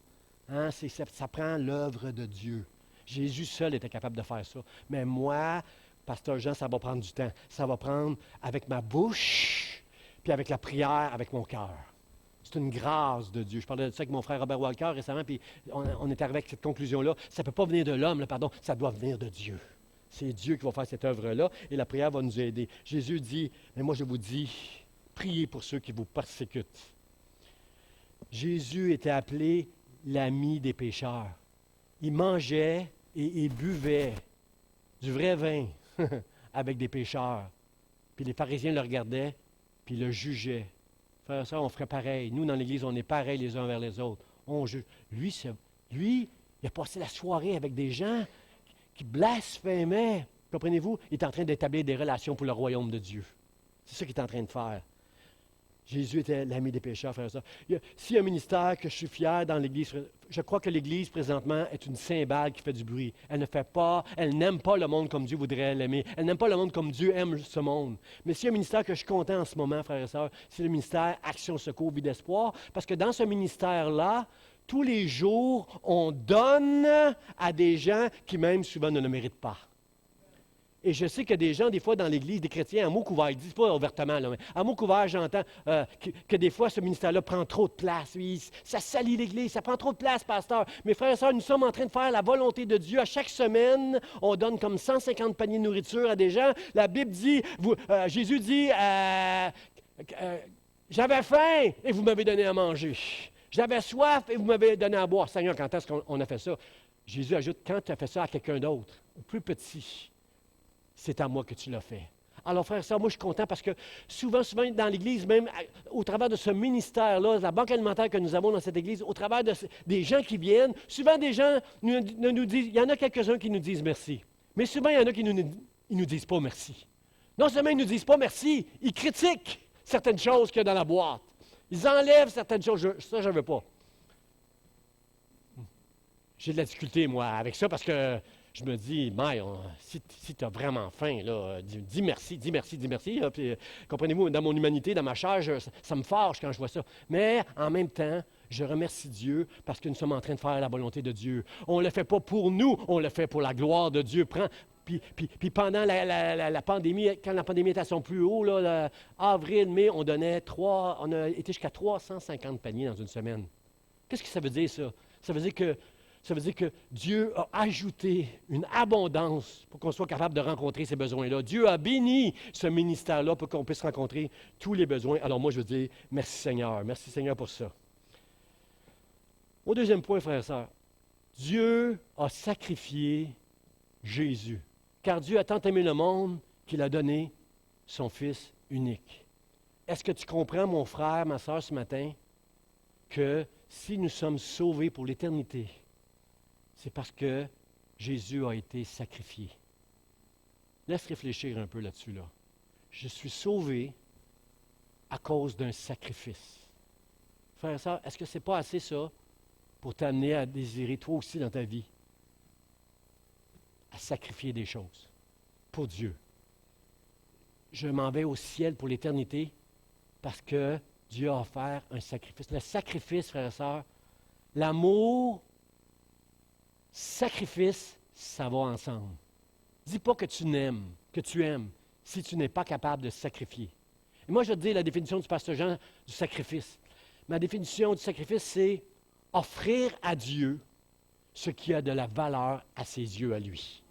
Speaker 1: Hein? Ça prend l'œuvre de Dieu. Jésus seul était capable de faire ça. Mais moi, pasteur Jean, ça va prendre du temps. Ça va prendre avec ma bouche, puis avec la prière, avec mon cœur. C'est une grâce de Dieu. Je parlais de ça avec mon frère Robert Walker récemment, puis on est arrivé avec cette conclusion-là. Ça ne peut pas venir de l'homme, ça doit venir de Dieu. C'est Dieu qui va faire cette œuvre-là, et la prière va nous aider. Jésus dit, mais moi je vous dis, priez pour ceux qui vous persécutent. Jésus était appelé l'ami des pécheurs. Il mangeait et il buvait du vrai vin avec des pécheurs. Puis les pharisiens le regardaient, puis le jugeaient. Frère, ça, on ferait pareil. Nous, dans l'Église, on est pareil les uns vers les autres. On juge. Lui, il a passé la soirée avec des gens qui blasphémaient. Comprenez-vous? Il est en train d'établir des relations pour le royaume de Dieu. C'est ça qu'il est en train de faire. Jésus était l'ami des pécheurs, frère et sœurs. S'il y a un ministère que je suis fier dans l'Église, je crois que l'Église, présentement, est une cymbale qui fait du bruit. Elle n'aime pas le monde comme Dieu voudrait l'aimer. Elle n'aime pas le monde comme Dieu aime ce monde. Mais s'il y a un ministère que je suis content en ce moment, frères et sœurs, c'est le ministère Action, Secours, Vie d'Espoir. Parce que dans ce ministère-là, tous les jours, on donne à des gens qui même souvent ne le méritent pas. Et je sais que des gens, des fois, dans l'Église, des chrétiens, à mots couverts, ils ne disent pas ouvertement, là, mais à mots couverts, j'entends que des fois, ce ministère-là prend trop de place. Ça salit l'Église, ça prend trop de place, pasteur. Mes frères et sœurs, nous sommes en train de faire la volonté de Dieu. À chaque semaine, on donne comme 150 paniers de nourriture à des gens. La Bible dit, Jésus dit, j'avais faim et vous m'avez donné à manger. J'avais soif et vous m'avez donné à boire. Seigneur, quand est-ce qu'on a fait ça? Jésus ajoute, quand tu as fait ça à quelqu'un d'autre, au plus petit, c'est à moi que tu l'as fait. Alors, frère et sœurs, moi, je suis content parce que souvent dans l'Église, même au travers de ce ministère-là, la banque alimentaire que nous avons dans cette Église, au travers des gens qui viennent, souvent des gens nous disent, il y en a quelques-uns qui nous disent merci. Mais souvent, il y en a qui ne nous disent pas merci. Non seulement ils ne nous disent pas merci, ils critiquent certaines choses qu'il y a dans la boîte. Ils enlèvent certaines choses. Ça, je ne veux pas. J'ai de la difficulté, moi, avec ça parce que je me dis, Maï, si tu as vraiment faim, là, dis merci, dis merci, dis merci. Là, puis, comprenez-vous, dans mon humanité, dans ma chair, ça me fâche quand je vois ça. Mais en même temps, je remercie Dieu parce que nous sommes en train de faire la volonté de Dieu. On ne le fait pas pour nous, on le fait pour la gloire de Dieu. Puis pendant la pandémie, quand la pandémie était à son plus haut, là, avril, mai, on a été jusqu'à 350 paniers dans une semaine. Qu'est-ce que ça veut dire, ça? Ça veut dire que Dieu a ajouté une abondance pour qu'on soit capable de rencontrer ces besoins-là. Dieu a béni ce ministère-là pour qu'on puisse rencontrer tous les besoins. Alors moi, je veux dire, merci Seigneur. Merci Seigneur pour ça. Au deuxième point, frères et sœurs, Dieu a sacrifié Jésus. Car Dieu a tant aimé le monde qu'il a donné son Fils unique. Est-ce que tu comprends, mon frère, ma sœur, ce matin, que si nous sommes sauvés pour l'éternité, c'est parce que Jésus a été sacrifié. Laisse réfléchir un peu là-dessus. Là. Je suis sauvé à cause d'un sacrifice. Frère et sœur, est-ce que ce n'est pas assez ça pour t'amener à désirer, toi aussi dans ta vie, à sacrifier des choses pour Dieu? Je m'en vais au ciel pour l'éternité parce que Dieu a offert un sacrifice. Le sacrifice, frère et sœur, l'amour, sacrifice, ça va ensemble. Dis pas que tu aimes, si tu n'es pas capable de sacrifier. Et moi, je vais te dire la définition du pasteur Jean du sacrifice. Ma définition du sacrifice, c'est offrir à Dieu ce qui a de la valeur à ses yeux à lui.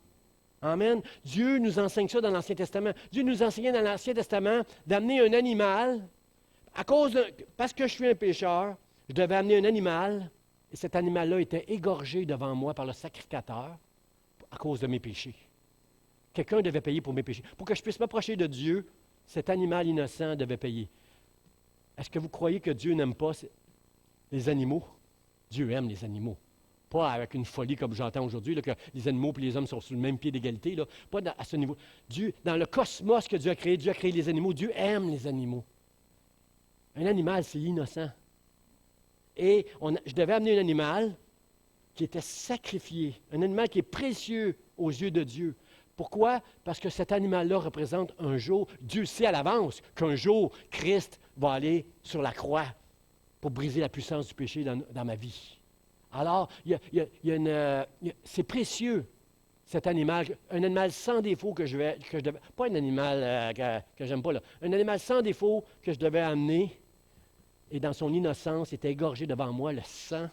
Speaker 1: Amen. Dieu nous enseigne ça dans l'Ancien Testament. Dieu nous enseignait dans l'Ancien Testament d'amener un animal. Parce que je suis un pécheur, je devais amener un animal. Et cet animal-là était égorgé devant moi par le sacrificateur à cause de mes péchés. Quelqu'un devait payer pour mes péchés. Pour que je puisse m'approcher de Dieu, cet animal innocent devait payer. Est-ce que vous croyez que Dieu n'aime pas les animaux? Dieu aime les animaux. Pas avec une folie comme j'entends aujourd'hui, là, que les animaux et les hommes sont sur le même pied d'égalité. Là. Pas à ce niveau. Dieu, dans le cosmos que Dieu a créé les animaux. Dieu aime les animaux. Un animal, c'est innocent. Et je devais amener un animal qui était sacrifié, un animal qui est précieux aux yeux de Dieu. Pourquoi? Parce que cet animal-là représente un jour, Dieu sait à l'avance qu'un jour, Christ va aller sur la croix pour briser la puissance du péché dans ma vie. Alors, c'est précieux, cet animal, un animal sans défaut que je devais, pas un animal que j'aime pas, là, un animal sans défaut que je devais amener, et dans son innocence, était égorgé devant moi, le sang,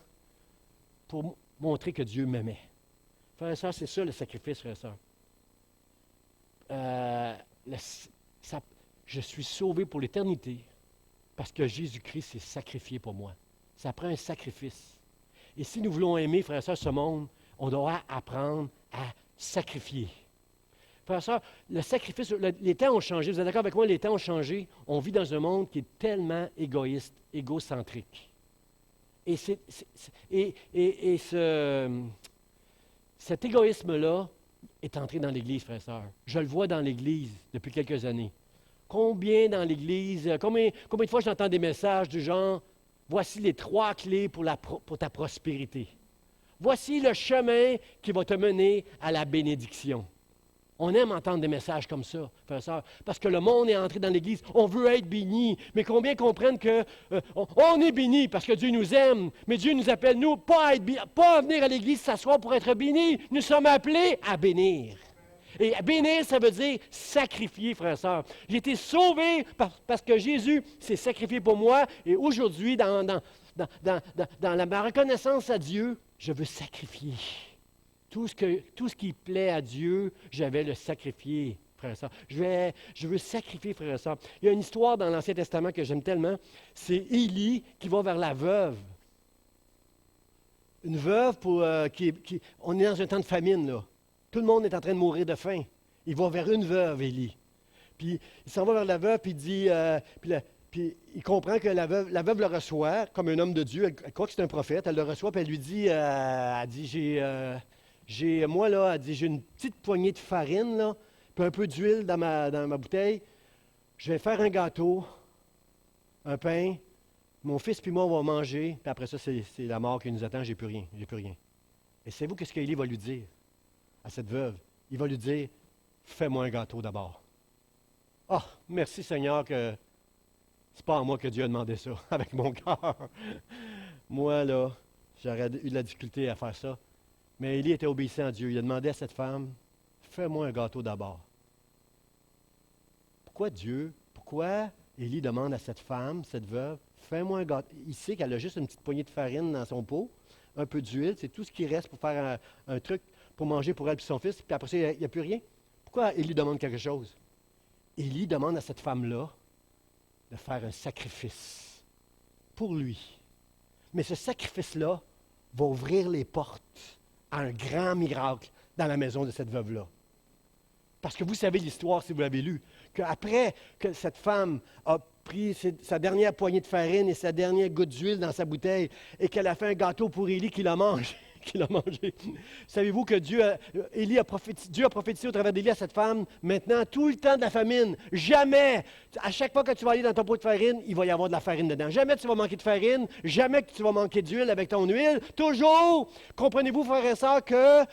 Speaker 1: pour montrer que Dieu m'aimait. Frères et sœurs, c'est ça le sacrifice, frères et sœurs. Je suis sauvé pour l'éternité parce que Jésus-Christ s'est sacrifié pour moi. Ça prend un sacrifice. Et si nous voulons aimer, frères et sœurs, ce monde, on doit apprendre à sacrifier. Frères et sœurs, le sacrifice, les temps ont changé. Vous êtes d'accord avec moi? Les temps ont changé. On vit dans un monde qui est tellement égoïste, égocentrique. Et cet égoïsme-là est entré dans l'Église, frères et sœurs. Je le vois dans l'Église depuis quelques années. Combien dans l'Église, combien de fois j'entends des messages du genre, voici les 3 clés pour ta prospérité. Voici le chemin qui va te mener à la bénédiction. On aime entendre des messages comme ça, frères et sœurs, parce que le monde est entré dans l'Église. On veut être béni, mais combien comprennent qu'on est béni parce que Dieu nous aime, mais Dieu nous appelle, nous, pas à venir à l'Église s'asseoir pour être bénis. Nous sommes appelés à bénir. Et bénir, ça veut dire sacrifier, frères et sœurs. J'ai été sauvé parce que Jésus s'est sacrifié pour moi, et aujourd'hui, dans ma reconnaissance à Dieu, je veux sacrifier. Tout ce qui plaît à Dieu, je vais le sacrifier, frères et sœurs. Je veux sacrifier, frères et sœurs. Il y a une histoire dans l'Ancien Testament que j'aime tellement. C'est Élie qui va vers la veuve. Une veuve, on est dans un temps de famine, là. Tout le monde est en train de mourir de faim. Il va vers une veuve, Élie. Puis il s'en va vers la veuve, puis il dit... Puis il comprend que la veuve le reçoit comme un homme de Dieu. Elle croit que c'est un prophète. Elle le reçoit, puis elle lui dit... elle dit, j'ai une petite poignée de farine, là, puis un peu d'huile dans ma bouteille. Je vais faire un gâteau, un pain. Mon fils puis moi, on va manger. Puis après ça, c'est la mort qui nous attend. J'ai plus rien. Et savez-vous qu'est-ce qu'Élie va lui dire à cette veuve? Il va lui dire, fais-moi un gâteau d'abord. Ah, merci Seigneur que c'est pas à moi que Dieu a demandé ça, avec mon cœur. Moi, là, j'aurais eu de la difficulté à faire ça. Mais Élie était obéissant à Dieu. Il a demandé à cette femme, fais-moi un gâteau d'abord. Pourquoi Élie demande à cette femme, cette veuve, fais-moi un gâteau? Il sait qu'elle a juste une petite poignée de farine dans son pot, un peu d'huile, c'est tout ce qui reste pour faire un truc pour manger pour elle et son fils, puis après ça, il n'y a plus rien. Pourquoi Élie demande quelque chose? Élie demande à cette femme-là de faire un sacrifice pour lui. Mais ce sacrifice-là va ouvrir les portes à un grand miracle dans la maison de cette veuve-là. Parce que vous savez l'histoire, si vous l'avez lu, qu'après que cette femme a pris sa dernière poignée de farine et sa dernière goutte d'huile dans sa bouteille et qu'elle a fait un gâteau pour Élie qui l'a mangé, savez-vous que Dieu a prophétisé au travers d'Élie à cette femme, maintenant, tout le temps de la famine, jamais, à chaque fois que tu vas aller dans ton pot de farine, il va y avoir de la farine dedans. Jamais tu vas manquer de farine, jamais que tu vas manquer d'huile avec ton huile. Toujours, comprenez-vous, frères et sœurs, que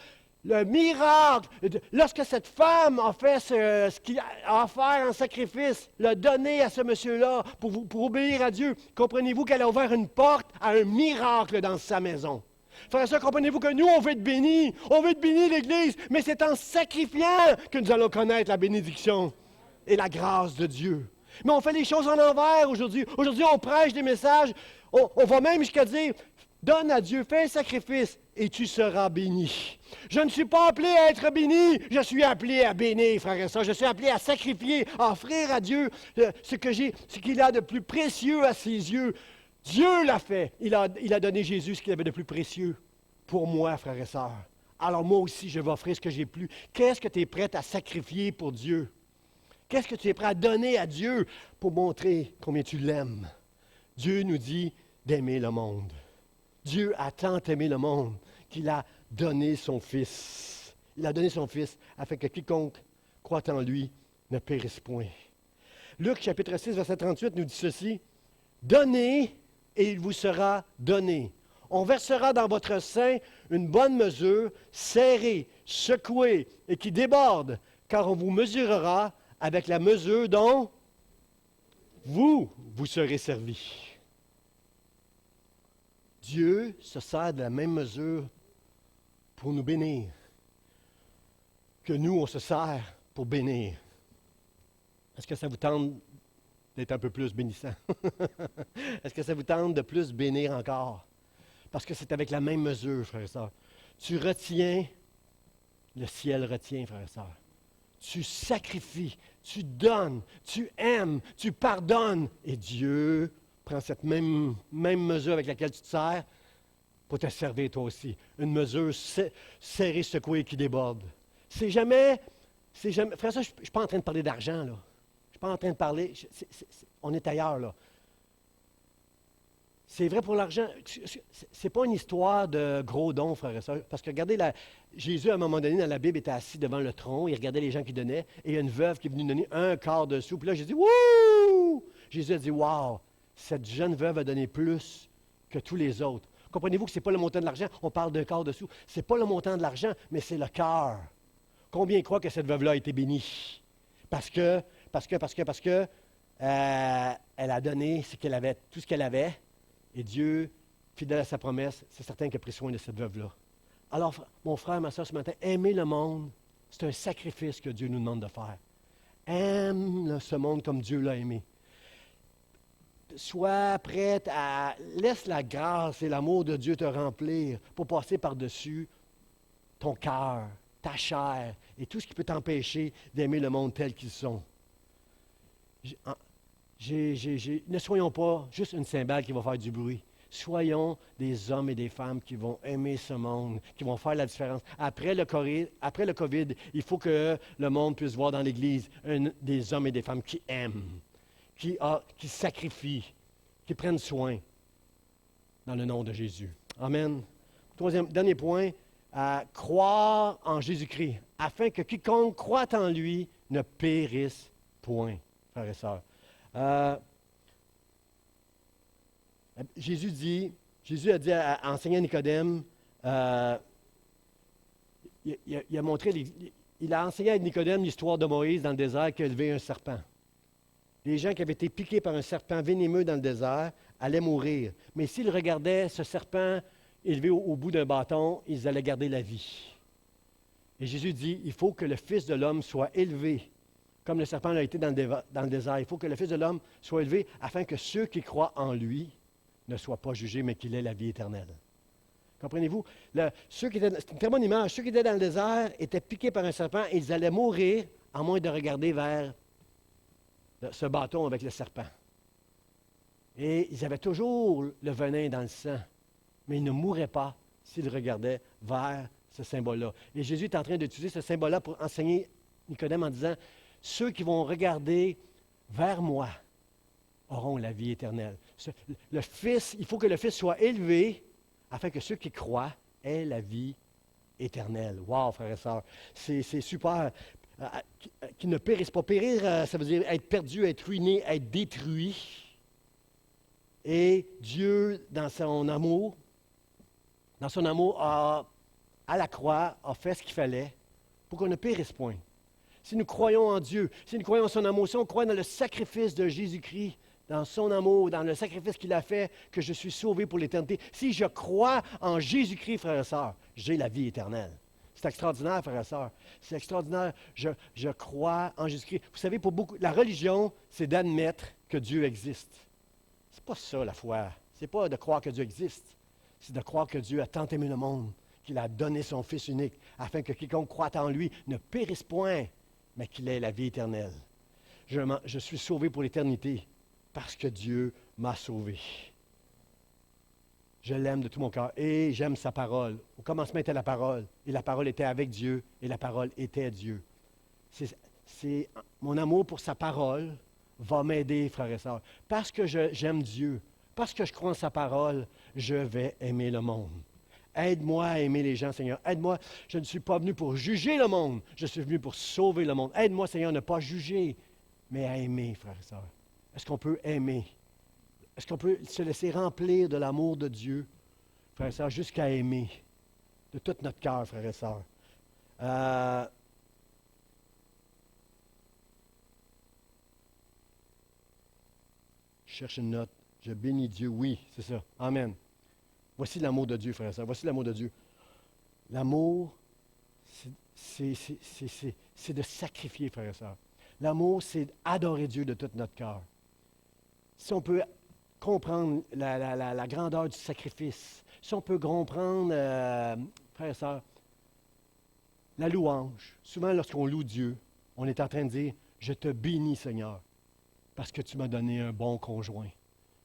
Speaker 1: le miracle, lorsque cette femme a fait ce qu'il a offert en sacrifice, l'a donné à ce monsieur-là pour obéir à Dieu, comprenez-vous qu'elle a ouvert une porte à un miracle dans sa maison. Frères et sœurs, comprenez-vous que nous, on veut être bénis. On veut être bénis, l'Église, mais c'est en sacrifiant que nous allons connaître la bénédiction et la grâce de Dieu. Mais on fait les choses en envers aujourd'hui. Aujourd'hui, on prêche des messages. On va même jusqu'à dire, donne à Dieu, fais un sacrifice et tu seras béni. Je ne suis pas appelé à être béni, je suis appelé à bénir, frères et sœurs. Je suis appelé à sacrifier, à offrir à Dieu ce qu'il a de plus précieux à ses yeux. Dieu l'a fait. Il a donné Jésus ce qu'il avait de plus précieux pour moi, frères et sœurs. Alors moi aussi, je vais offrir ce que j'ai plus. Qu'est-ce que tu es prêt à sacrifier pour Dieu? Qu'est-ce que tu es prêt à donner à Dieu pour montrer combien tu l'aimes? Dieu nous dit d'aimer le monde. Dieu a tant aimé le monde qu'il a donné son Fils. Il a donné son Fils afin que quiconque croit en lui ne périsse point. Luc chapitre 6, verset 38 nous dit ceci. Donnez et il vous sera donné. On versera dans votre sein une bonne mesure, serrée, secouée et qui déborde, car on vous mesurera avec la mesure dont vous serez servis. Dieu se sert de la même mesure pour nous bénir que nous, on se sert pour bénir. Est-ce que ça vous tente d'être un peu plus bénissant? Est-ce que ça vous tente de plus bénir encore? Parce que c'est avec la même mesure, frères et sœurs. Tu retiens, le ciel retient, frères et sœurs. Tu sacrifies, tu donnes, tu aimes, tu pardonnes. Et Dieu prend cette même mesure avec laquelle tu te sers pour te servir toi aussi. Une mesure serrée, secouée qui déborde. C'est jamais... Frère, ça, je ne suis pas en train de parler d'argent, là. Je ne suis pas en train de parler... on est ailleurs, là. C'est vrai pour l'argent. Ce n'est pas une histoire de gros dons, frères et sœurs. Parce que regardez, Jésus, à un moment donné, dans la Bible, était assis devant le tronc. Il regardait les gens qui donnaient. Et il y a une veuve qui est venue donner un quart de sou. Puis là, j'ai dit, wouh! Jésus a dit, wow! Cette jeune veuve a donné plus que tous les autres. Comprenez-vous que ce n'est pas le montant de l'argent? On parle d'un quart de sou. Ce n'est pas le montant de l'argent, mais c'est le cœur. Combien croient que cette veuve-là a été bénie? Parce que elle a donné tout ce qu'elle avait. Et Dieu, fidèle à sa promesse, c'est certain qu'il a pris soin de cette veuve-là. Alors, mon frère, ma soeur, ce matin, aimer le monde, c'est un sacrifice que Dieu nous demande de faire. Aime ce monde comme Dieu l'a aimé. Sois prête à... Laisse la grâce et l'amour de Dieu te remplir pour passer par-dessus ton cœur, ta chair et tout ce qui peut t'empêcher d'aimer le monde tel qu'ils sont. Ne soyons pas juste une cymbale qui va faire du bruit. Soyons des hommes et des femmes qui vont aimer ce monde, qui vont faire la différence. Après le COVID, il faut que le monde puisse voir dans l'Église des hommes et des femmes qui aiment, qui sacrifient, qui prennent soin dans le nom de Jésus. Amen. Dernier point, croire en Jésus-Christ, afin que quiconque croit en lui ne périsse point, frères et sœurs. Jésus a dit à enseigner à Nicodème, il a enseigné à Nicodème l'histoire de Moïse dans le désert qui a élevé un serpent. Les gens qui avaient été piqués par un serpent venimeux dans le désert allaient mourir. Mais s'ils regardaient ce serpent élevé au bout d'un bâton, ils allaient garder la vie. Et Jésus dit, il faut que le Fils de l'homme soit élevé comme le serpent l'a été dans le désert. Il faut que le Fils de l'homme soit élevé afin que ceux qui croient en lui ne soient pas jugés, mais qu'il ait la vie éternelle. Comprenez-vous? C'est une très bonne image. Ceux qui étaient dans le désert étaient piqués par un serpent et ils allaient mourir à moins de regarder vers ce bâton avec le serpent. Et ils avaient toujours le venin dans le sang, mais ils ne mourraient pas s'ils regardaient vers ce symbole-là. Et Jésus est en train d'utiliser ce symbole-là pour enseigner Nicodème en disant, ceux qui vont regarder vers moi auront la vie éternelle. Le Fils, il faut que le Fils soit élevé afin que ceux qui croient aient la vie éternelle. Wow, frères et sœurs, c'est super. Qui ne périssent pas. Périr, ça veut dire être perdu, être ruiné, être détruit. Et Dieu, dans son amour, à la croix, a fait ce qu'il fallait pour qu'on ne périsse point. Si nous croyons en Dieu, si nous croyons en son amour, si on croit dans le sacrifice de Jésus-Christ, dans son amour, dans le sacrifice qu'il a fait, que je suis sauvé pour l'éternité, si je crois en Jésus-Christ, frères et sœurs, j'ai la vie éternelle. C'est extraordinaire, frères et sœurs. C'est extraordinaire. Je crois en Jésus-Christ. Vous savez, pour beaucoup, la religion, c'est d'admettre que Dieu existe. C'est pas ça, la foi. C'est pas de croire que Dieu existe. C'est de croire que Dieu a tant aimé le monde qu'il a donné son Fils unique, afin que quiconque croit en lui ne périsse point, mais qu'il ait la vie éternelle. Je suis sauvé pour l'éternité parce que Dieu m'a sauvé. Je l'aime de tout mon cœur et j'aime sa parole. Au commencement était la parole, et la parole était avec Dieu, et la parole était Dieu. Mon amour pour sa parole va m'aider, frères et sœurs. Parce que j'aime Dieu, parce que je crois en sa parole, je vais aimer le monde. Aide-moi à aimer les gens, Seigneur. Aide-moi. Je ne suis pas venu pour juger le monde. Je suis venu pour sauver le monde. Aide-moi, Seigneur, à ne pas juger, mais à aimer, frères et sœurs. Est-ce qu'on peut aimer? Est-ce qu'on peut se laisser remplir de l'amour de Dieu, frères et sœurs, jusqu'à aimer de tout notre cœur, frères et sœurs? Je cherche une note. Je bénis Dieu. Oui, c'est ça. Amen. Voici l'amour de Dieu, frères et sœurs. Voici l'amour de Dieu. L'amour, c'est de sacrifier, frères et sœurs. L'amour, c'est d'adorer Dieu de tout notre cœur. Si on peut comprendre la grandeur du sacrifice, si on peut comprendre, frères et sœurs, la louange. Souvent, lorsqu'on loue Dieu, on est en train de dire, « Je te bénis, Seigneur, parce que tu m'as donné un bon conjoint.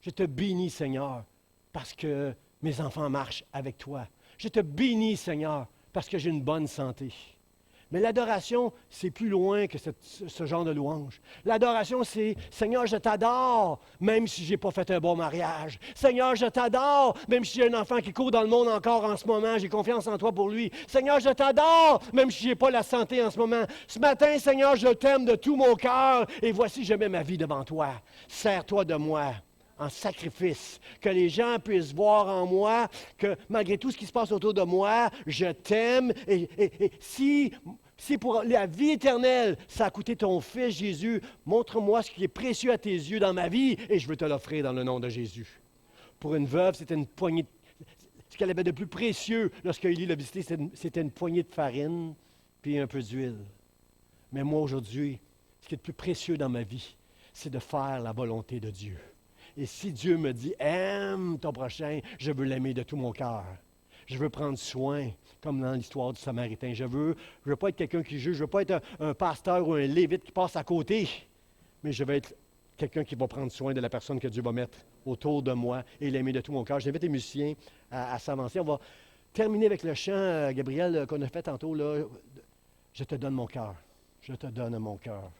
Speaker 1: Je te bénis, Seigneur, parce que mes enfants marchent avec toi. Je te bénis, Seigneur, parce que j'ai une bonne santé. » Mais l'adoration, c'est plus loin que ce genre de louange. L'adoration, c'est « Seigneur, je t'adore, même si je n'ai pas fait un bon mariage. Seigneur, je t'adore, même si j'ai un enfant qui court dans le monde encore en ce moment, j'ai confiance en toi pour lui. Seigneur, je t'adore, même si je n'ai pas la santé en ce moment. Ce matin, Seigneur, je t'aime de tout mon cœur, et voici, je mets ma vie devant toi. Sers-toi de moi en sacrifice, que les gens puissent voir en moi que malgré tout ce qui se passe autour de moi, je t'aime. Et si pour la vie éternelle, ça a coûté ton Fils Jésus, montre-moi ce qui est précieux à tes yeux dans ma vie et je veux te l'offrir dans le nom de Jésus. Pour une veuve, c'était une poignée. Ce qu'elle avait de plus précieux lorsque Élie l'a visité, c'était une poignée de farine puis un peu d'huile. Mais moi, aujourd'hui, ce qui est le plus précieux dans ma vie, c'est de faire la volonté de Dieu. Et si Dieu me dit, aime ton prochain, je veux l'aimer de tout mon cœur. Je veux prendre soin, comme dans l'histoire du Samaritain. Je veux pas être quelqu'un qui juge, je veux pas être un pasteur ou un lévite qui passe à côté, mais je veux être quelqu'un qui va prendre soin de la personne que Dieu va mettre autour de moi et l'aimer de tout mon cœur. J'invite les musiciens à s'avancer. On va terminer avec le chant, Gabriel, qu'on a fait tantôt, là. Je te donne mon cœur. Je te donne mon cœur.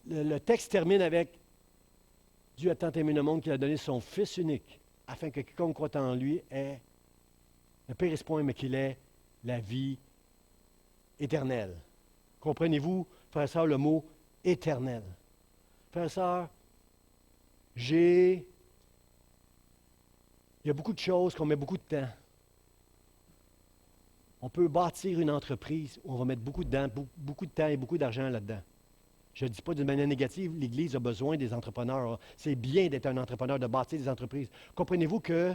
Speaker 1: Le texte termine avec « Dieu a tant aimé le monde qu'il a donné son Fils unique, afin que quiconque croit en lui ne périsse point, mais qu'il ait la vie éternelle. » Comprenez-vous, frères et sœurs, le mot « éternel ». Frères et sœurs, il y a beaucoup de choses qu'on met beaucoup de temps. On peut bâtir une entreprise où on va mettre beaucoup de temps et beaucoup d'argent là-dedans. Je ne dis pas d'une manière négative, l'Église a besoin des entrepreneurs. C'est bien d'être un entrepreneur, de bâtir des entreprises. Comprenez-vous que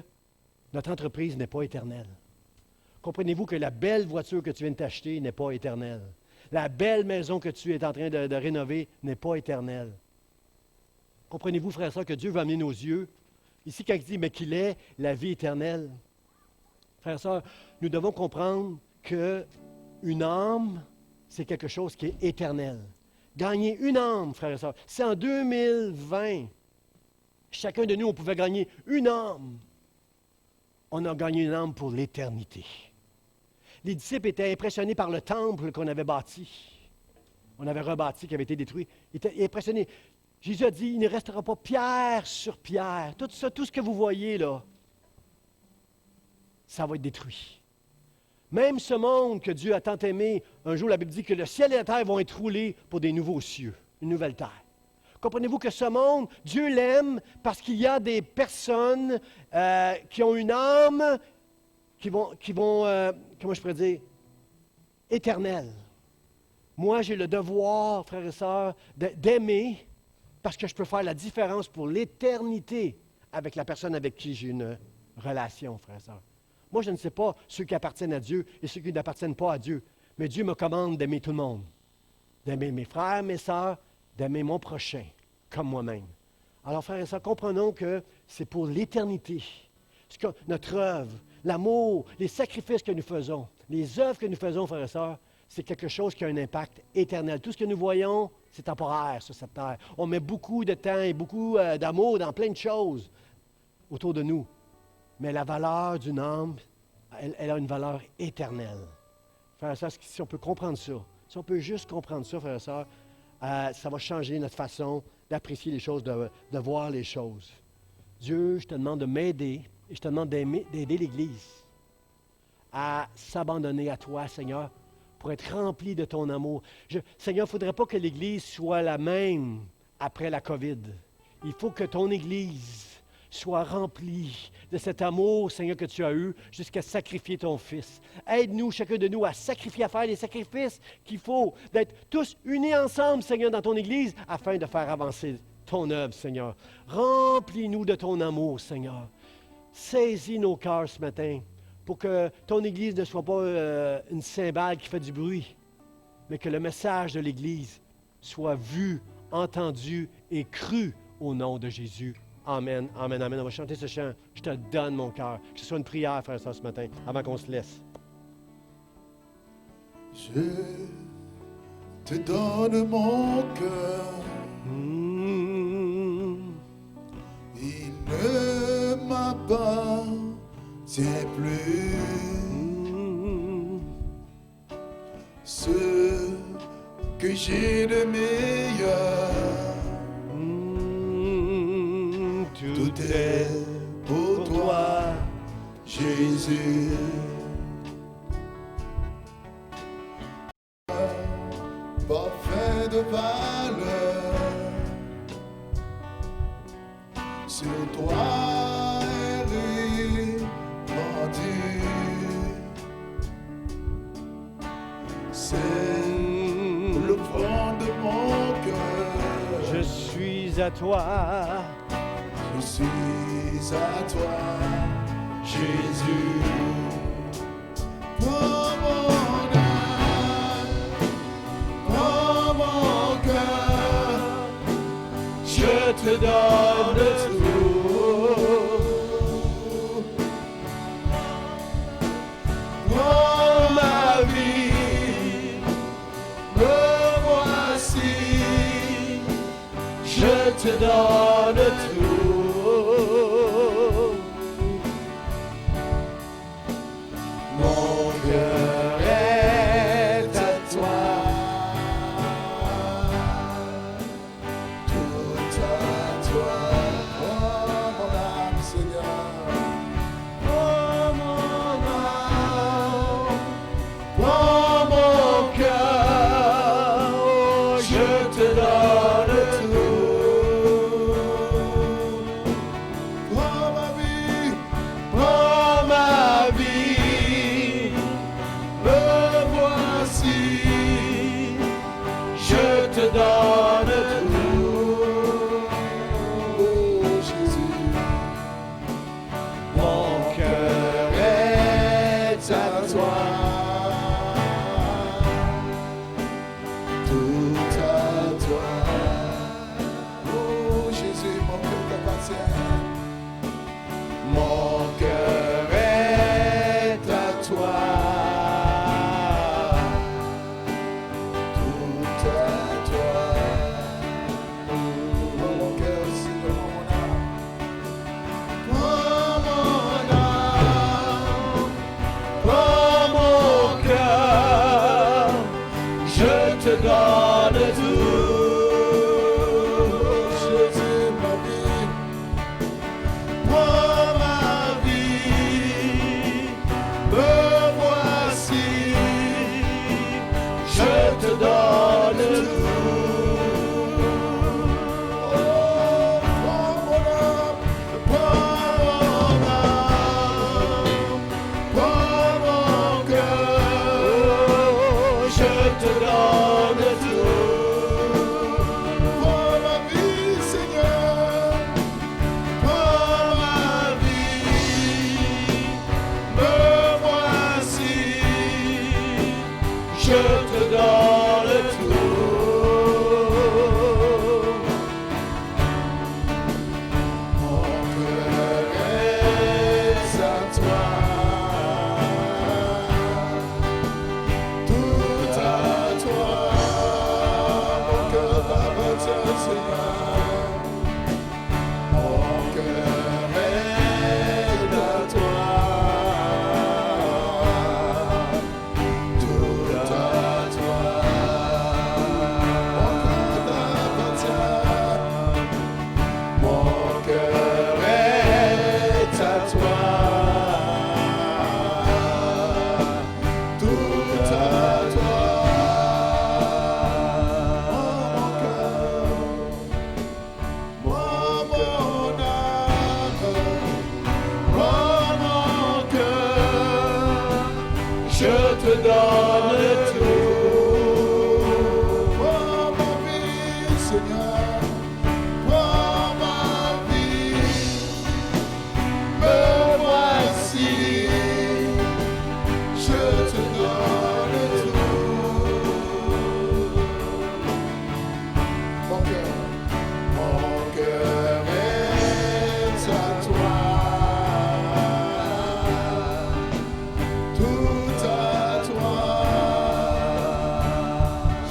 Speaker 1: notre entreprise n'est pas éternelle. Comprenez-vous que la belle voiture que tu viens de t'acheter n'est pas éternelle. La belle maison que tu es en train de rénover n'est pas éternelle. Comprenez-vous, frères et sœurs, que Dieu veut amener nos yeux. Ici, quand il dit « mais qu'il est la vie éternelle », frères et sœurs, nous devons comprendre qu'une âme, c'est quelque chose qui est éternel. Gagner une âme, frères et sœurs. Si en 2020, chacun de nous, on pouvait gagner une âme, on a gagné une âme pour l'éternité. Les disciples étaient impressionnés par le temple qu'on avait bâti. On avait rebâti, qui avait été détruit. Ils étaient impressionnés. Jésus a dit, il ne restera pas pierre sur pierre. Tout ça, tout ce que vous voyez là, ça va être détruit. Même ce monde que Dieu a tant aimé, un jour la Bible dit que le ciel et la terre vont être roulés pour des nouveaux cieux, une nouvelle terre. Comprenez-vous que ce monde, Dieu l'aime parce qu'il y a des personnes qui ont une âme qui vont comment je pourrais dire, éternelle. Moi, j'ai le devoir, frères et sœurs, d'aimer parce que je peux faire la différence pour l'éternité avec la personne avec qui j'ai une relation, frères et sœurs. Moi, je ne sais pas ceux qui appartiennent à Dieu et ceux qui n'appartiennent pas à Dieu. Mais Dieu me commande d'aimer tout le monde. D'aimer mes frères, mes sœurs, d'aimer mon prochain, comme moi-même. Alors, frères et sœurs, comprenons que c'est pour l'éternité. Notre œuvre, l'amour, les sacrifices que nous faisons, les œuvres que nous faisons, frères et sœurs, c'est quelque chose qui a un impact éternel. Tout ce que nous voyons, c'est temporaire sur cette terre. On met beaucoup de temps et beaucoup d'amour dans plein de choses autour de nous. Mais la valeur d'une âme, elle a une valeur éternelle. Frères et sœurs, si on peut comprendre ça, si on peut juste comprendre ça, frères et sœurs, ça va changer notre façon d'apprécier les choses, de voir les choses. Dieu, je te demande de m'aider Et je te demande d'aider l'Église à s'abandonner à toi, Seigneur, pour être remplie de ton amour. Seigneur, il ne faudrait pas que l'Église soit la même après la COVID. Il faut que ton Église soit remplie de cet amour, Seigneur, que tu as eu jusqu'à sacrifier ton Fils. Aide-nous, chacun de nous, à sacrifier, à faire les sacrifices qu'il faut, d'être tous unis ensemble, Seigneur, dans ton Église, afin de faire avancer ton œuvre, Seigneur. Remplis-nous de ton amour, Seigneur. Saisis nos cœurs ce matin pour que ton Église ne soit pas une cymbale qui fait du bruit, mais que le message de l'Église soit vu, entendu et cru au nom de Jésus. Amen, amen, amen. On va chanter ce chant. Je te donne mon cœur. Que ce soit une prière, frère, ça, ce matin, avant qu'on se laisse.
Speaker 2: Je te donne mon cœur. Il ne m'appartient plus. Ce que j'ai de meilleur. Tout est pour toi, Jésus. Parfait de valeur, sur toi est répandu. C'est le fond de mon cœur.
Speaker 1: Je suis à toi.
Speaker 2: Je suis à toi, Jésus. Prends mon âme, prends mon cœur,
Speaker 1: Je te donne tout.
Speaker 2: prends ma vie, me voici.
Speaker 1: Je te donne tout.
Speaker 2: Mon cœur est à toi, tout à toi. Oh mon âme, Seigneur,
Speaker 1: Oh mon âme, oh mon cœur, oh, je te donne tout.
Speaker 2: prends ma vie,
Speaker 1: Prends ma vie, me voici, je te donne tout.
Speaker 2: oh Jésus.
Speaker 1: Mon cœur est à toi.
Speaker 2: Tout à toi. Oh Jésus, mon cœur t'appartient.
Speaker 1: Mon cœur est à toi.
Speaker 2: Tout à toi. Prends mon cœur, Seigneur, mon âme. Prends mon âme.
Speaker 1: Prends mon cœur, je te donne tout.
Speaker 2: Jésus, ma vie.
Speaker 1: Prends ma vie, me voici, je te donne tout.
Speaker 2: Oh, prends mon âme.
Speaker 1: Prends mon âme, prends mon cœur, je te donne tout.
Speaker 2: Prends ma vie, Seigneur.
Speaker 1: Prends ma vie, me voici, je te donne tout.
Speaker 2: Mon cœur est à toi. Tout à toi. Mon cœur t'appartient, Seigneur. Mon cœur est à toi. Tout à toi. Mon cœur t'appartient.
Speaker 1: Mon cœur est à toi. donne tout.
Speaker 2: Prends ma vie, Seigneur, prends ma vie, me voici, je te donne tout. Mon cœur est à toi, tout à toi,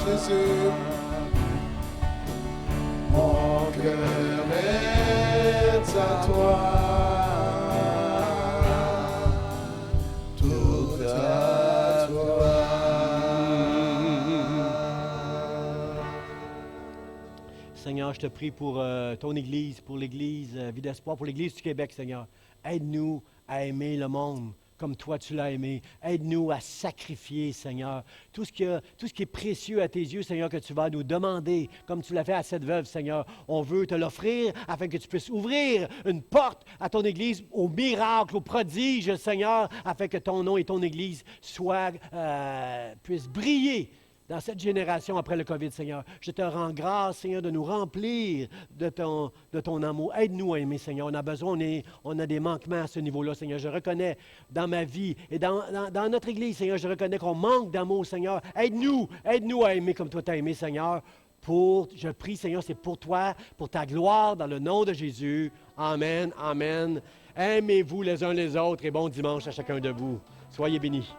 Speaker 2: Jésus. Mon cœur est à toi, tout à toi.
Speaker 1: Seigneur, je te prie pour ton Église, pour l'Église Vie d'Espoir, pour l'Église du Québec, Seigneur. Aide-nous à aimer le monde comme toi tu l'as aimé. Aide-nous à sacrifier, Seigneur. Tout ce qui est précieux à tes yeux, Seigneur, que tu vas nous demander, comme tu l'as fait à cette veuve, Seigneur. On veut te l'offrir afin que tu puisses ouvrir une porte à ton Église, au miracle, au prodige, Seigneur, afin que ton nom et ton Église puissent briller dans cette génération après le COVID, Seigneur. Je te rends grâce, Seigneur, de nous remplir de ton amour. Aide-nous à aimer, Seigneur. On a besoin, on a des manquements à ce niveau-là, Seigneur. Je reconnais dans ma vie et dans notre Église, Seigneur, je reconnais qu'on manque d'amour, Seigneur. Aide-nous à aimer comme toi tu as aimé, Seigneur. Je prie, Seigneur, c'est pour toi, pour ta gloire, dans le nom de Jésus. Amen, amen. Aimez-vous les uns les autres et bon dimanche à chacun de vous. Soyez bénis.